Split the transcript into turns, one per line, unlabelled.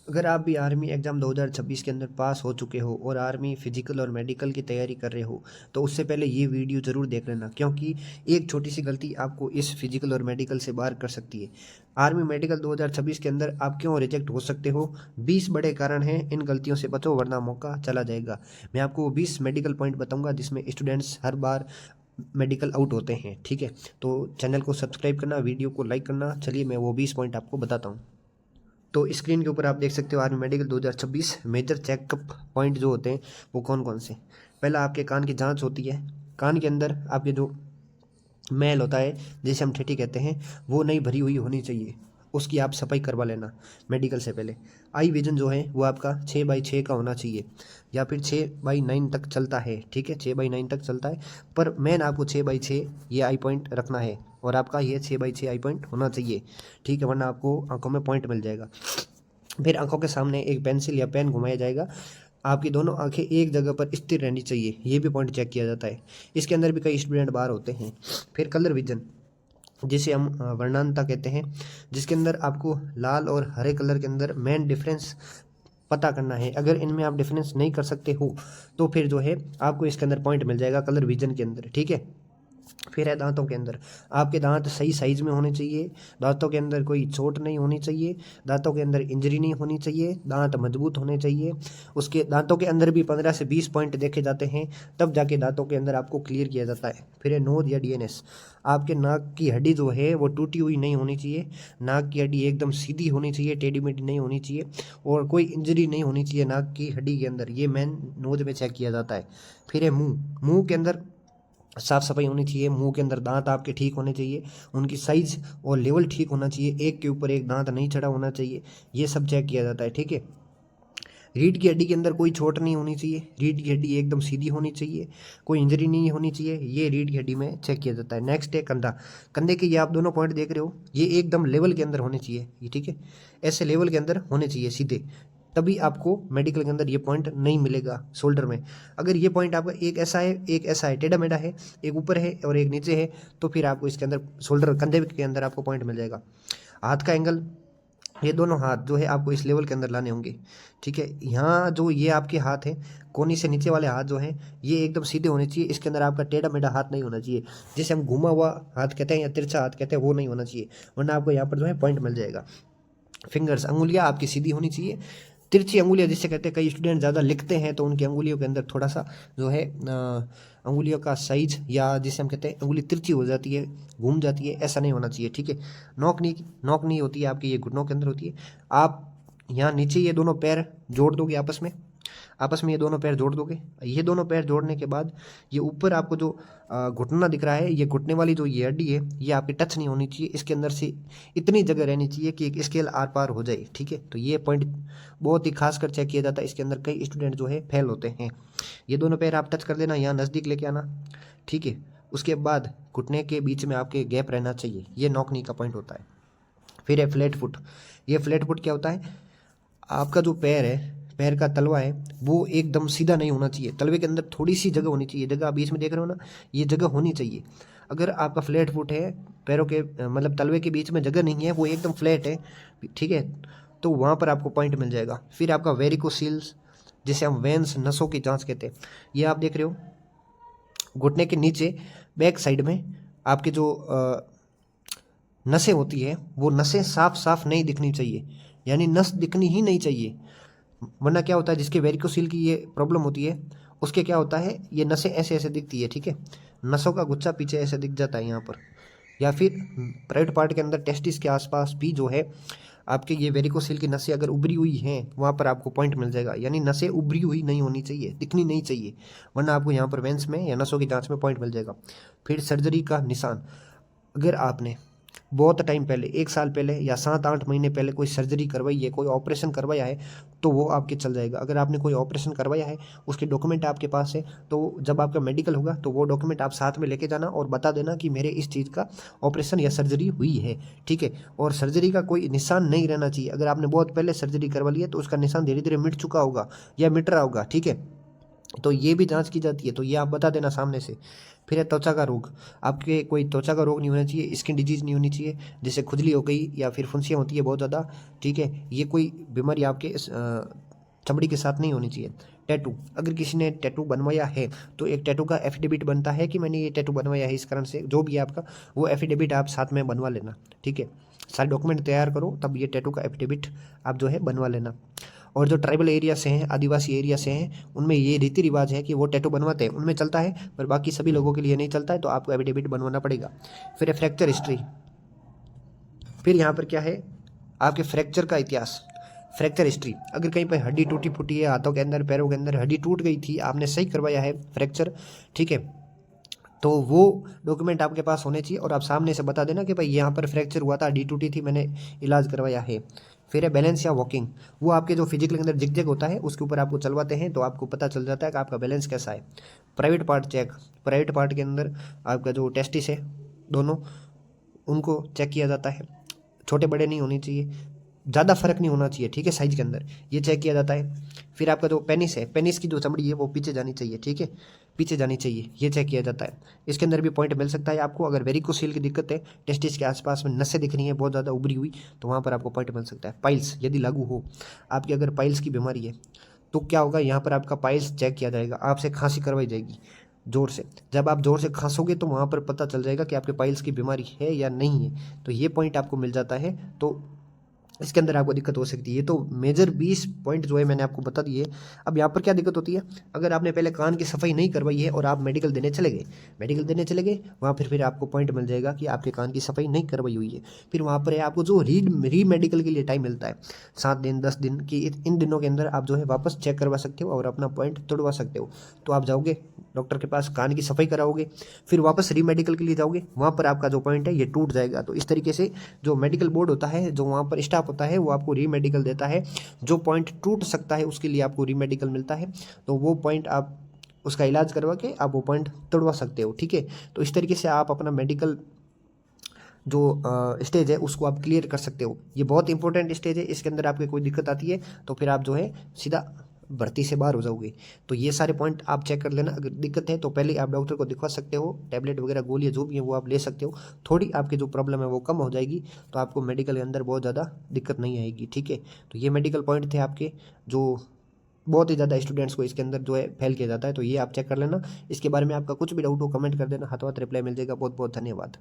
अगर आप भी आर्मी एग्ज़ाम 2026 के अंदर पास हो चुके हो और आर्मी फिजिकल और मेडिकल की तैयारी कर रहे हो, तो उससे पहले ये वीडियो ज़रूर देख लेना, क्योंकि एक छोटी सी गलती आपको इस फिजिकल और मेडिकल से बाहर कर सकती है। आर्मी मेडिकल 2026 के अंदर आप क्यों रिजेक्ट हो सकते हो, 20 बड़े कारण हैं, इन गलतियों से बचो वरना मौका चला जाएगा। मैं आपको वो 20 मेडिकल पॉइंट बताऊंगा जिसमें स्टूडेंट्स हर बार मेडिकल आउट होते हैं, ठीक है। तो चैनल को सब्सक्राइब करना, वीडियो को लाइक करना। चलिए मैं वो 20 पॉइंट आपको बताता हूँ। तो स्क्रीन के ऊपर आप देख सकते हो army medical 2026 major checkup point जो होते हैं वो कौन कौन से। पहला आपके कान की जांच होती है। कान के अंदर आपके जो मैल होता है, जैसे हम ठेठी कहते हैं, वो नहीं भरी हुई होनी चाहिए, उसकी आप सफाई करवा लेना मेडिकल से पहले। आई विजन जो है वो आपका 6/6 का होना चाहिए, या फिर 6/9 तक चलता है, ठीक है, 6/9 तक चलता है। पर मेन आपको 6/6 ये आई पॉइंट रखना है, और आपका ये 6/6 आई पॉइंट होना चाहिए, ठीक है, वरना आपको आंखों में पॉइंट मिल जाएगा। फिर आंखों के सामने एक पेंसिल या पेन घुमाया जाएगा। आपकी दोनों आंखें एक जगह पर स्थिर रहनी चाहिए, ये भी पॉइंट चेक किया जाता है। इसके अंदर भी कई स्टूडेंट बाहर होते हैं। फिर कलर विजन, जिसे हम वर्णांता कहते हैं, जिसके अंदर आपको लाल और हरे कलर के अंदर मेन डिफरेंस पता करना है। अगर इनमें आप डिफरेंस नहीं कर सकते हो तो फिर जो है आपको इसके अंदर पॉइंट मिल जाएगा कलर विजन के अंदर, ठीक है। फिर है दांतों के अंदर, आपके दांत सही साइज में होने चाहिए, दांतों के अंदर कोई चोट नहीं होनी चाहिए, दांतों के अंदर इंजरी नहीं होनी चाहिए, दांत मजबूत होने चाहिए। उसके दांतों के अंदर भी 15 से 20 पॉइंट देखे जाते हैं, तब जाके दांतों के अंदर आपको क्लियर किया जाता है। फिर है नोज या डीएनएस, आपके नाक की हड्डी जो है वो टूटी हुई नहीं होनी चाहिए, नाक की हड्डी एकदम सीधी होनी चाहिए, टेढ़ी मेढ़ी नहीं होनी चाहिए, और कोई इंजरी नहीं होनी चाहिए नाक की हड्डी के अंदर, ये मेन नोज में चेक किया जाता है। फिर है मुंह, मुंह के अंदर साफ सफाई होनी चाहिए, मुंह के अंदर दांत आपके ठीक होने चाहिए, उनकी साइज और लेवल ठीक होना चाहिए, एक के ऊपर एक दांत नहीं चढ़ा होना चाहिए, ये सब चेक किया जाता है, ठीक है। रीढ़ की हड्डी के अंदर कोई चोट नहीं होनी चाहिए, रीढ़ की हड्डी एकदम सीधी होनी चाहिए, कोई इंजरी नहीं होनी चाहिए, ये रीढ़ की हड्डी में चेक किया जाता है। नेक्स्ट है कंधा, कंधे के ये आप दोनों पॉइंट देख रहे हो, ये एकदम लेवल के अंदर होने चाहिए, ये ठीक है, ऐसे लेवल के अंदर होने चाहिए सीधे, तभी आपको मेडिकल के अंदर ये पॉइंट नहीं मिलेगा शोल्डर में। अगर ये पॉइंट आपका एक ऐसा है, एक ऐसा है, टेढ़ा मेढ़ा है, एक ऊपर है और एक नीचे है, तो फिर आपको इसके अंदर शोल्डर कंधे के अंदर आपको पॉइंट मिल जाएगा। हाथ का एंगल, ये दोनों हाथ जो है आपको इस लेवल के अंदर लाने होंगे, ठीक है। यहाँ जो ये आपके हाथ हैं, कोनी से नीचे वाले हाथ जो हैं ये एकदम सीधे होने चाहिए, इसके अंदर आपका टेढ़ा मेढ़ा हाथ नहीं होना चाहिए, जिसे हम घुमा हुआ हाथ कहते हैं या तिरछा हाथ कहते हैं, वो नहीं होना चाहिए, वरना आपको यहाँ पर जो है पॉइंट मिल जाएगा। फिंगर्स, अंगुलियाँ आपकी सीधी होनी चाहिए, तिरछी अंगुलियाँ जिससे कहते हैं, कई स्टूडेंट ज़्यादा लिखते हैं तो उनकी अंगुलियों के अंदर थोड़ा सा जो है अंगुलियों का साइज, या जिसे हम कहते हैं अंगुली तिरछी हो जाती है, घूम जाती है, ऐसा नहीं होना चाहिए, ठीक है। नोक नी होती है आपकी, ये घुटनों के अंदर होती है। आप यहाँ नीचे ये दोनों पैर जोड़ दोगे आपस में, आपस में ये दोनों पैर जोड़ दोगे, ये दोनों पैर जोड़ने के बाद ये ऊपर आपको जो घुटना दिख रहा है, ये घुटने वाली जो ये हड्डी है ये आपकी टच नहीं होनी चाहिए, इसके अंदर से इतनी जगह रहनी चाहिए कि एक स्केल आर पार हो जाए, ठीक है। तो ये पॉइंट बहुत ही खास कर चेक किया जाता है, इसके अंदर कई स्टूडेंट जो है फेल होते हैं। ये दोनों पैर आप टच कर देना, यहाँ नज़दीक लेके आना, ठीक है। उसके बाद घुटने के बीच में आपके गैप रहना चाहिए, ये नॉक नी का पॉइंट होता है। फिर है फ्लैट फुट, ये फ्लैट फुट क्या होता है, आपका जो पैर है, पैर का तलवा है, वो एकदम सीधा नहीं होना चाहिए, तलवे के अंदर थोड़ी सी जगह होनी चाहिए, जगह आप बीच में देख रहे हो ना, ये जगह होनी चाहिए। अगर आपका फ्लैट फुट है, पैरों के मतलब तलवे के बीच में जगह नहीं है, वो एकदम फ्लैट है, ठीक है, तो वहाँ पर आपको पॉइंट मिल जाएगा। फिर आपका वेरिकोसील्स, जिसे हम वेंस नसों की जांच कहते हैं, ये आप देख रहे हो घुटने के नीचे बैक साइड में आपके जो नसें होती है, वो नसें साफ साफ नहीं दिखनी चाहिए, यानी नस दिखनी ही नहीं चाहिए, वरना क्या होता है, जिसके वेरिकोसिल की ये प्रॉब्लम होती है उसके क्या होता है, ये नसें ऐसे ऐसे दिखती है, ठीक है, नसों का गुच्छा पीछे ऐसे दिख जाता है यहाँ पर। या फिर प्राइवेट पार्ट के अंदर टेस्टिस के आसपास भी जो है आपके ये वेरिकोसिल की नसें अगर उभरी हुई हैं, वहाँ पर आपको पॉइंट मिल जाएगा, यानी नसें उभरी हुई नहीं होनी चाहिए, दिखनी नहीं चाहिए, वरना आपको यहाँ पर वेंस में या नसों की जाँच में पॉइंट मिल जाएगा। फिर सर्जरी का निशान, अगर आपने बहुत टाइम पहले, 1 साल पहले या 7-8 महीने पहले कोई सर्जरी करवाई है, कोई ऑपरेशन करवाया है, तो वो आपके चल जाएगा। अगर आपने कोई ऑपरेशन करवाया है, उसके डॉक्यूमेंट आपके पास है, तो जब आपका मेडिकल होगा तो वो डॉक्यूमेंट आप साथ में लेके जाना और बता देना कि मेरे इस चीज़ का ऑपरेशन या सर्जरी हुई है, ठीक है। और सर्जरी का कोई निशान नहीं रहना चाहिए, अगर आपने बहुत पहले सर्जरी करवा ली है तो उसका निशान धीरे धीरे मिट चुका होगा या मिट रहा होगा, ठीक है। तो ये भी जांच की जाती है, तो ये आप बता देना सामने से। फिर है त्वचा का रोग, आपके कोई त्वचा का रोग नहीं होना चाहिए, स्किन डिजीज नहीं होनी चाहिए, जैसे खुजली हो गई या फिर फुंसियाँ होती है बहुत ज़्यादा, ठीक है, ये कोई बीमारी आपके चमड़ी के साथ नहीं होनी चाहिए। टैटू, अगर किसी ने टैटू बनवाया है तो एक टैटू का एफिडेविट बनता है कि मैंने ये टैटू बनवाया है इस कारण से, जो भी है आपका वो एफिडेविट आप साथ में बनवा लेना, ठीक है। सारे डॉक्यूमेंट तैयार करो तब ये टैटू का एफिडेविट आप जो है बनवा लेना। और जो ट्राइबल एरिया से हैं, आदिवासी एरिया से हैं, उनमें ये रीति रिवाज है कि वो टैटू बनवाते हैं, उनमें चलता है, पर बाकी सभी लोगों के लिए नहीं चलता है, तो आपको एफिडेविट बनवाना पड़ेगा। फिर है फ्रैक्चर हिस्ट्री, फिर यहाँ पर क्या है, आपके फ्रैक्चर का इतिहास। फ्रैक्चर हिस्ट्री, अगर कहीं पर हड्डी टूटी फूटी है, हाथों के अंदर पैरों के अंदर हड्डी टूट गई थी, आपने सही करवाया है फ्रैक्चर, ठीक है, तो वो डॉक्यूमेंट आपके पास होने चाहिए और आप सामने से बता देना कि भाई यहाँ पर फ्रैक्चर हुआ था, हड्डी टूटी थी, मैंने इलाज करवाया है। फिर है बैलेंस या वॉकिंग, वो आपके जो फिजिकल के अंदर जिग जग होता है उसके ऊपर आपको चलवाते हैं तो आपको पता चल जाता है कि आपका बैलेंस कैसा है। Private part check, private part के अंदर आपका जो टेस्टिस है दोनों, उनको चेक किया जाता है, छोटे बड़े नहीं होने चाहिए, ज़्यादा फर्क नहीं होना चाहिए, ठीक है, साइज के अंदर, ये चेक किया जाता है। फिर आपका जो पेनिस है, पेनिस की जो चमड़ी है वो पीछे जानी चाहिए, ठीक है, पीछे जानी चाहिए, ये चेक किया जाता है। इसके अंदर भी पॉइंट मिल सकता है आपको, अगर वेरिकोसील की दिक्कत है, टेस्टिस के आसपास में नसें दिख रही हैं बहुत ज़्यादा उभरी हुई, तो वहाँ पर आपको पॉइंट मिल सकता है। पाइल्स यदि लागू हो, आपकी अगर पाइल्स की बीमारी है तो क्या होगा, यहाँ पर आपका पाइल्स चेक किया जाएगा, आपसे खांसी करवाई जाएगी जोर से, जब आप जोर से खांसोगे तो वहाँ पर पता चल जाएगा कि आपके पाइल्स की बीमारी है या नहीं है, तो ये पॉइंट आपको मिल जाता है, तो इसके अंदर आपको दिक्कत हो सकती है। ये तो मेजर 20 पॉइंट जो है मैंने आपको बता दिए। अब यहाँ पर क्या दिक्कत होती है, अगर आपने पहले कान की सफाई नहीं करवाई है और आप मेडिकल देने चले गए, मेडिकल देने चले गए, वहाँ फिर आपको पॉइंट मिल जाएगा कि आपके कान की सफाई नहीं करवाई हुई है। फिर वहाँ पर है आपको जो री मेडिकल के लिए टाइम मिलता है 7 दिन 10 दिन की, इन दिनों के अंदर आप जो है वापस चेक करवा सकते हो और अपना पॉइंट तोड़वा सकते हो। तो आप जाओगे डॉक्टर के पास, कान की सफाई कराओगे, फिर वापस री मेडिकल के लिए जाओगे, वहाँ पर आपका जो पॉइंट है ये टूट जाएगा। तो इस तरीके से जो मेडिकल बोर्ड होता है, जो वहाँ पर स्टाफ होता है, वो आपको री मेडिकल देता है, जो पॉइंट टूट सकता है उसके लिए आपको री मेडिकल मिलता है, तो वो पॉइंट आप उसका इलाज करवा के आप वो पॉइंट तोड़वा सकते हो, ठीक है। तो इस तरीके से आप अपना मेडिकल जो स्टेज है उसको आप क्लियर कर सकते हो। ये बहुत इंपॉर्टेंट स्टेज है, इसके अंदर आपकी कोई दिक्कत आती है तो फिर आप जो है सीधा भर्ती से बाहर हो जाओगे। तो ये सारे पॉइंट आप चेक कर लेना, अगर दिक्कत है तो पहले आप डॉक्टर को दिखवा सकते हो, टैबलेट वगैरह गोलियां जो भी हैं वो आप ले सकते हो, थोड़ी आपकी जो प्रॉब्लम है वो कम हो जाएगी, तो आपको मेडिकल के अंदर बहुत ज़्यादा दिक्कत नहीं आएगी, ठीक है। तो ये मेडिकल पॉइंट थे आपके, जो बहुत ही ज़्यादा स्टूडेंट्स को इसके अंदर जो है फेल किया जाता है, तो ये आप चेक कर लेना। इसके बारे में आपका कुछ भी डाउट हो कमेंट कर देना, हाथों हाथ रिप्लाई मिल जाएगा। बहुत बहुत धन्यवाद।